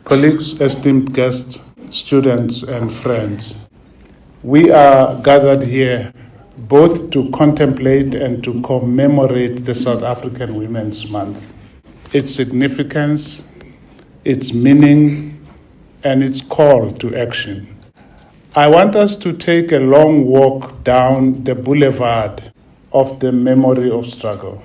Colleagues, esteemed guests, students and friends, we are gathered here both to contemplate and to commemorate the South African Women's Month, its significance, its meaning, and its call to action. I want us to take a long walk down the boulevard of the memory of struggle.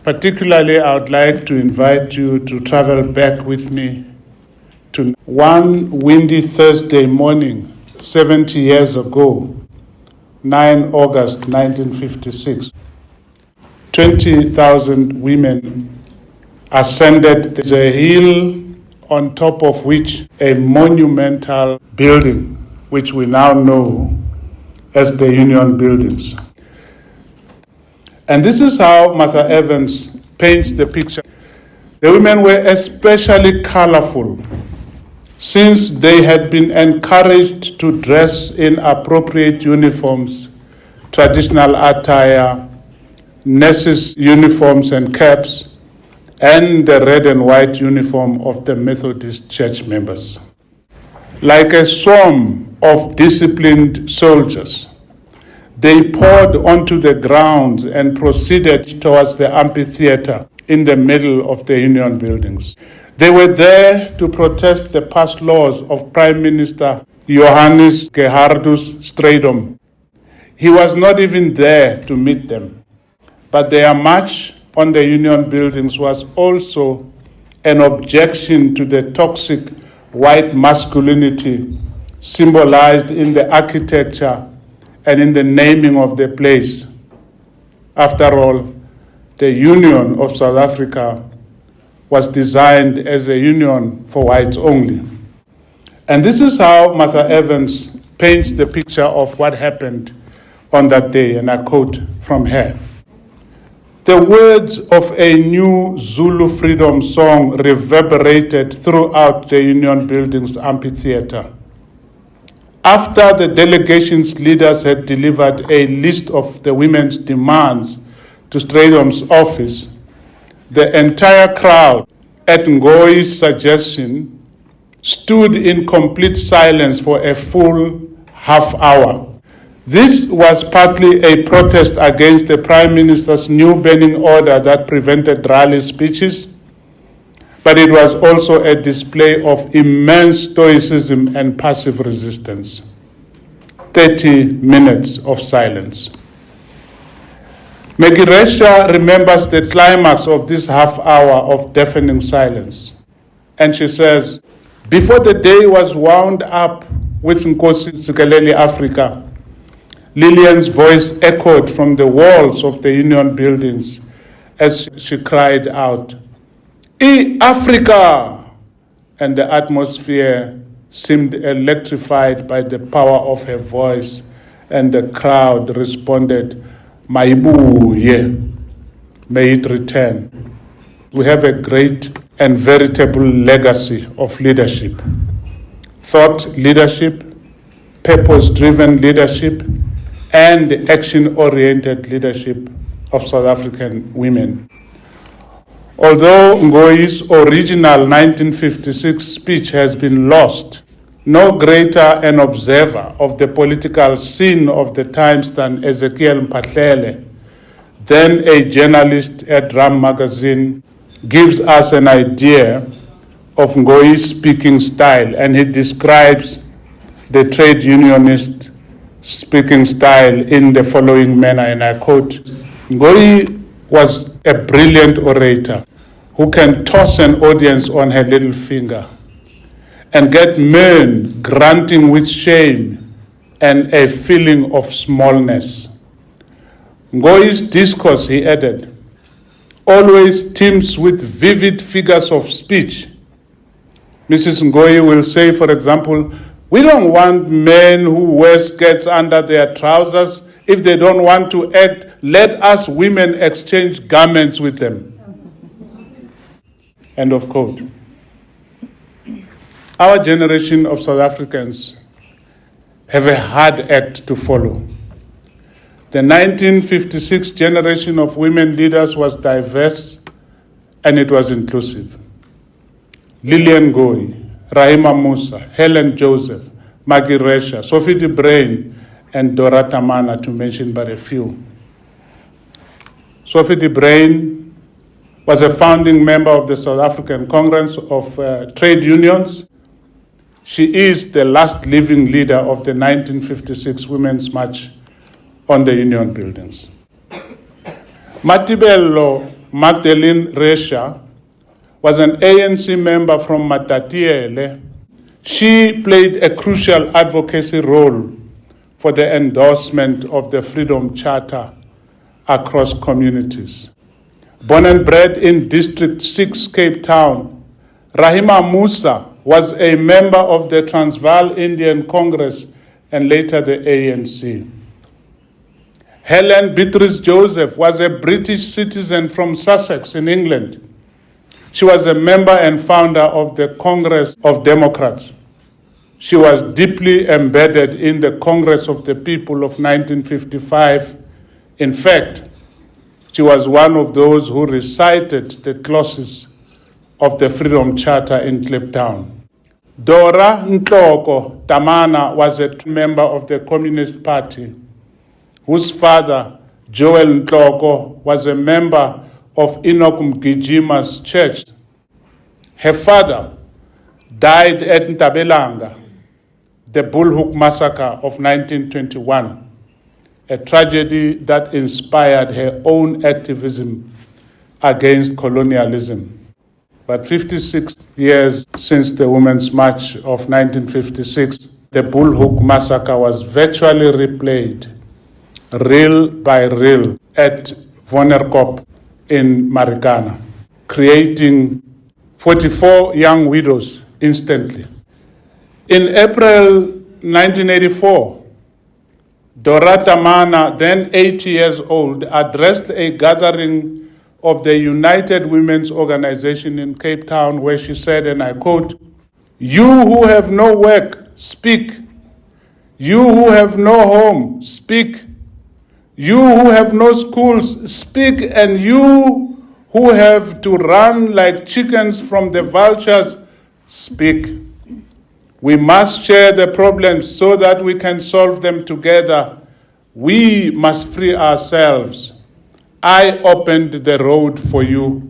Particularly, I would like to invite you to travel back with me to one windy Thursday morning, 70 years ago, 9 August 1956. 20,000 women ascended the hill on top of which a monumental building, which we now know as the Union Buildings. And this is how Martha Evans paints the picture. The women were especially colorful, since they had been encouraged to dress in appropriate uniforms, traditional attire, nurses' uniforms and caps, and the red and white uniform of the Methodist church members. Like a swarm of disciplined soldiers, they poured onto the ground and proceeded towards the amphitheater in the middle of the Union Buildings. They were there to protest the past laws of Prime Minister Johannes Gerhardus Strijdom. He was not even there to meet them, but their march on the Union Buildings was also an objection to the toxic white masculinity symbolized in the architecture and in the naming of the place. After all, the Union of South Africa was designed as a union for whites only. And this is how Martha Evans paints the picture of what happened on that day, and I quote from her. The words of a new Zulu freedom song reverberated throughout the Union Buildings amphitheater. After the delegation's leaders had delivered a list of the women's demands to Stridom's office, the entire crowd, at Ngoyi's suggestion, stood in complete silence for a full half hour. This was partly a protest against the Prime Minister's new banning order that prevented rally speeches, but it was also a display of immense stoicism and passive resistance. 30 minutes of silence. Megiresha remembers the climax of this half hour of deafening silence. And she says, before the day was wound up with Nkosi Sikelel' Africa, Lillian's voice echoed from the walls of the Union Buildings as she cried out, Africa! And the atmosphere seemed electrified by the power of her voice, and the crowd responded, Mayibuye, may it return. We have a great and veritable legacy of leadership. Thought leadership, purpose-driven leadership, and action-oriented leadership of South African women. Although Ngoyi's original 1956 speech has been lost, no greater an observer of the political scene of the times than Ezekiel Mphahlele, then a journalist at Drum magazine, gives us an idea of Ngoyi's speaking style, and he describes the trade unionist speaking style in the following manner, and I quote, Ngoyi was a brilliant orator who can toss an audience on her little finger and get men grunting with shame and a feeling of smallness. Ngoyi's discourse, he added, always teems with vivid figures of speech. Mrs. Ngoyi will say, for example, we don't want men who wear skirts under their trousers. If they don't want to act, let us women exchange garments with them. End of quote. Our generation of South Africans have a hard act to follow. The 1956 generation of women leaders was diverse and it was inclusive. Lillian Ngoyi, Rahima Musa, Helen Joseph, Maggie Resha, Sophie de Bruyn, and Dora Tamana, to mention but a few. Sophie de Bruyn was a founding member of the South African Congress of Trade Unions. She is the last living leader of the 1956 Women's March on the Union Buildings. Matibelo Magdalene Resha was an ANC member from Matatiele. She played a crucial advocacy role for the endorsement of the Freedom Charter across communities. Born and bred in District 6, Cape Town, Rahima Musa was a member of the Transvaal Indian Congress and later the ANC. Helen Beatrice Joseph was a British citizen from Sussex in England. She was a member and founder of the Congress of Democrats. She was deeply embedded in the Congress of the People of 1955. In fact, she was one of those who recited the clauses of the Freedom Charter in Kliptown. Dora Ntloko Tamana was a member of the Communist Party, whose father, Joel Ntloko, was a member of Enoch Mgijima's church. Her father died at Ntabelanga, the Bullhoek Massacre of 1921, a tragedy that inspired her own activism against colonialism. But 56 years since the Women's March of 1956, the Bullhoek Massacre was virtually replayed, reel by reel, at Vonnerkop in Marikana, creating 44 young widows instantly. In April 1984, Dora Tamana, then 80 years old, addressed a gathering of the United Women's Organization in Cape Town, where she said, and I quote, "You who have no work, speak. You who have no home, speak. You who have no schools, speak. And you who have to run like chickens from the vultures, speak. We must share the problems so that we can solve them together. We must free ourselves. I opened the road for you.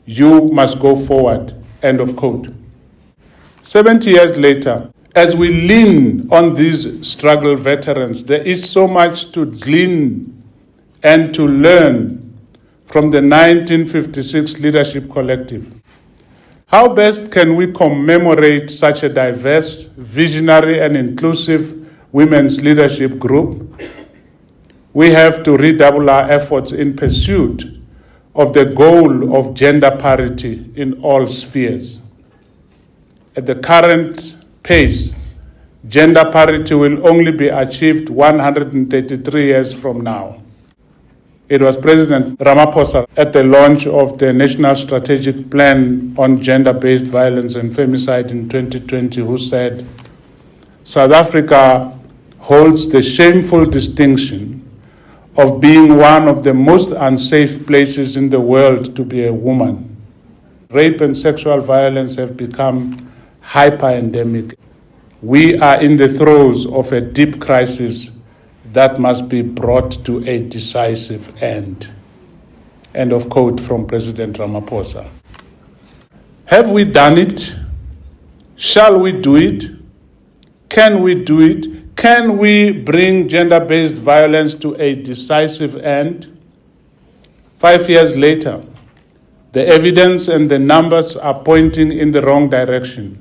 You must go forward." End of quote. 70 years later, as we lean on these struggle veterans, there is so much to glean and to learn from the 1956 Leadership Collective. How best can we commemorate such a diverse, visionary, and inclusive women's leadership group? We have to redouble our efforts in pursuit of the goal of gender parity in all spheres. At the current pace, gender parity will only be achieved 133 years from now. It was President Ramaphosa at the launch of the National Strategic Plan on Gender-Based Violence and Femicide in 2020 who said, "South Africa holds the shameful distinction of being one of the most unsafe places in the world to be a woman. Rape and sexual violence have become hyper-endemic. We are in the throes of a deep crisis that must be brought to a decisive end." End of quote from President Ramaphosa. Have we done it? Shall we do it? Can we do it? Can we bring gender-based violence to a decisive end? 5 years later, the evidence and the numbers are pointing in the wrong direction.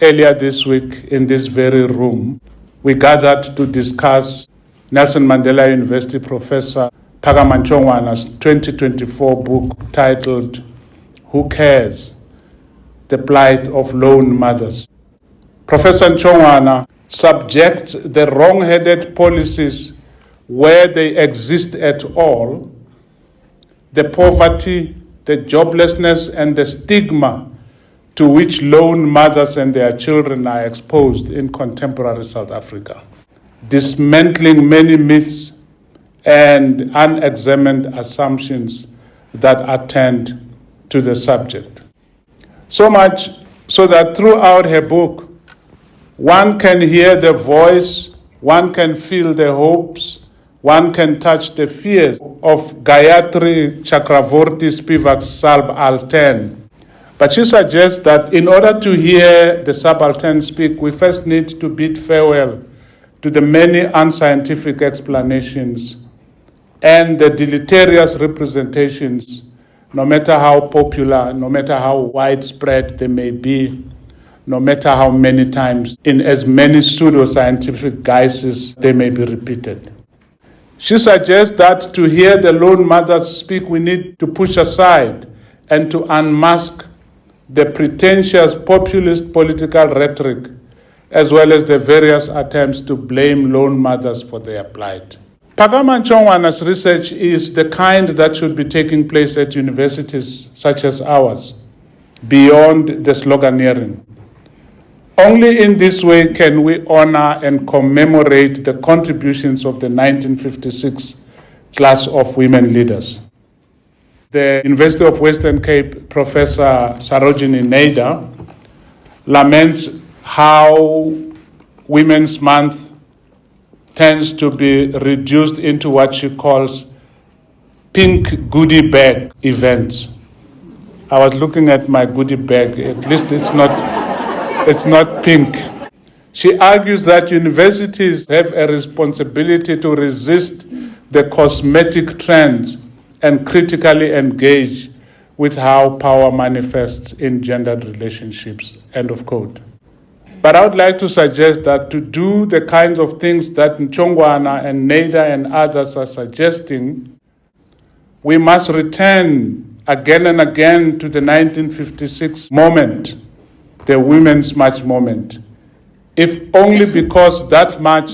Earlier this week, in this very room, we gathered to discuss Nelson Mandela University Professor Phakama Tshwane's 2024 book titled, "Who Cares? The Plight of Lone Mothers." Professor Tshwane subjects the wrong-headed policies, where they exist at all, the poverty, the joblessness, and the stigma to which lone mothers and their children are exposed in contemporary South Africa, dismantling many myths and unexamined assumptions that attend to the subject. So much so that throughout her book, one can hear the voice, one can feel the hopes, one can touch the fears of Gayatri Chakravorty Spivak's subaltern. But she suggests that in order to hear the subaltern speak, we first need to bid farewell to the many unscientific explanations and the deleterious representations, no matter how popular, no matter how widespread they may be, no matter how many times, in as many pseudoscientific guises they may be repeated. She suggests that to hear the lone mothers speak, we need to push aside and to unmask the pretentious populist political rhetoric, as well as the various attempts to blame lone mothers for their plight. Phakama Tshwane's research is the kind that should be taking place at universities such as ours, beyond the sloganeering. Only in this way can we honor and commemorate the contributions of the 1956 class of women leaders. The University of Western Cape Professor Sarojini Naidoo laments how Women's Month tends to be reduced into what she calls pink goodie bag events. I was looking at my goodie bag, at least it's not pink. She argues that universities have a responsibility to resist the cosmetic trends and critically engage with how power manifests in gendered relationships, end of quote. But I would like to suggest that to do the kinds of things that Tshwane and Naidoo and others are suggesting, we must return again and again to the 1956 moment, the Women's March moment, if only because that march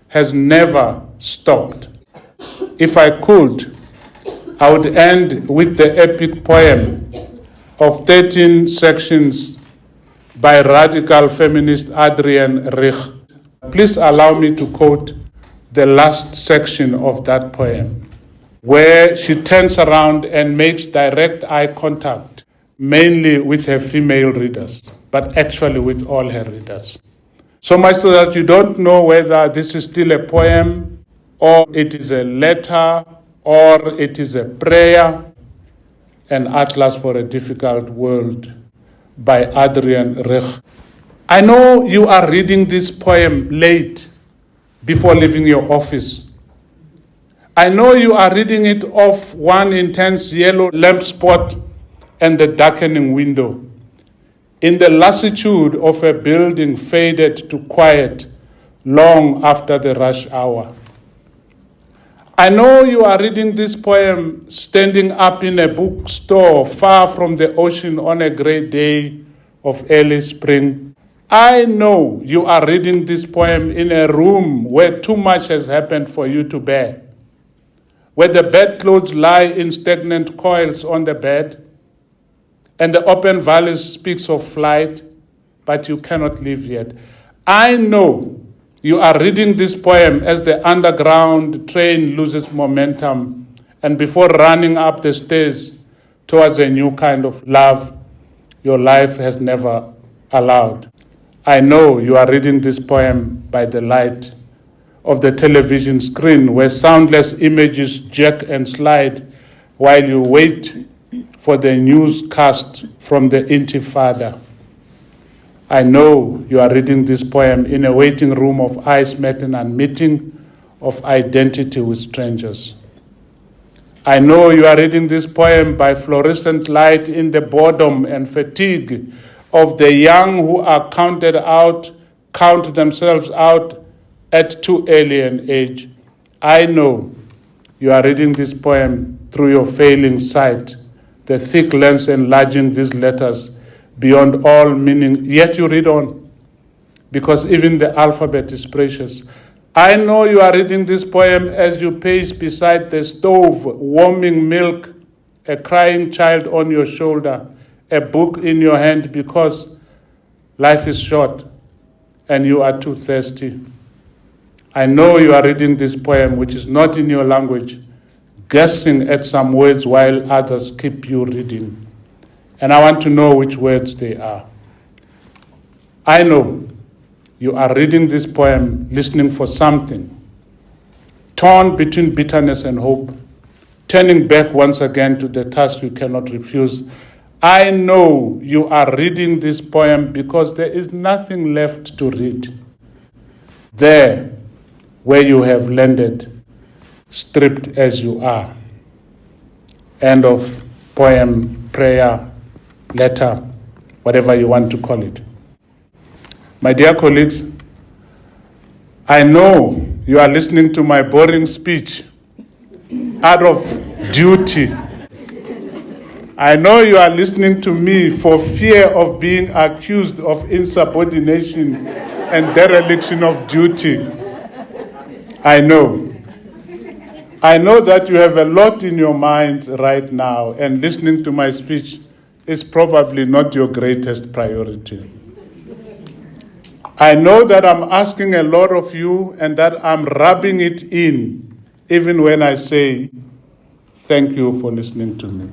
has never stopped. If I could, I would end with the epic poem of 13 sections by radical feminist Adrienne Rich. Please allow me to quote the last section of that poem, where she turns around and makes direct eye contact, mainly with her female readers, but actually with all her readers. So much so that you don't know whether this is still a poem, or it is a letter, or it is a prayer, an atlas for a difficult world by Adrienne Rich. I know you are reading this poem late before leaving your office. I know you are reading it off one intense yellow lamp spot and the darkening window, in the lassitude of a building faded to quiet long after the rush hour. I know you are reading this poem standing up in a bookstore far from the ocean on a gray day of early spring. I know you are reading this poem in a room where too much has happened for you to bear, where the bedclothes lie in stagnant coils on the bed, and the open valleys speaks of flight, but you cannot leave yet. I know you are reading this poem as the underground train loses momentum and before running up the stairs towards a new kind of love your life has never allowed. I know you are reading this poem by the light of the television screen where soundless images jerk and slide while you wait for the newscast from the Intifada. I know you are reading this poem in a waiting room of ice matin and meeting of identity with strangers. I know you are reading this poem by fluorescent light in the boredom and fatigue of the young who are count themselves out at too early an age. I know you are reading this poem through your failing sight, the thick lens enlarging these letters beyond all meaning, yet you read on, because even the alphabet is precious. I know you are reading this poem as you pace beside the stove, warming milk, a crying child on your shoulder, a book in your hand, because life is short and you are too thirsty. I know you are reading this poem, which is not in your language, guessing at some words while others keep you reading. And I want to know which words they are. I know you are reading this poem, listening for something, torn between bitterness and hope, turning back once again to the task you cannot refuse. I know you are reading this poem because there is nothing left to read. There, where you have landed, stripped as you are. End of poem, prayer, letter, whatever you want to call it. My dear colleagues, I know you are listening to my boring speech out of duty. I know you are listening to me for fear of being accused of insubordination and dereliction of duty. I know. I know that you have a lot in your mind right now, and listening to my speech is probably not your greatest priority. I know that I'm asking a lot of you and that I'm rubbing it in, even when I say, thank you for listening to me.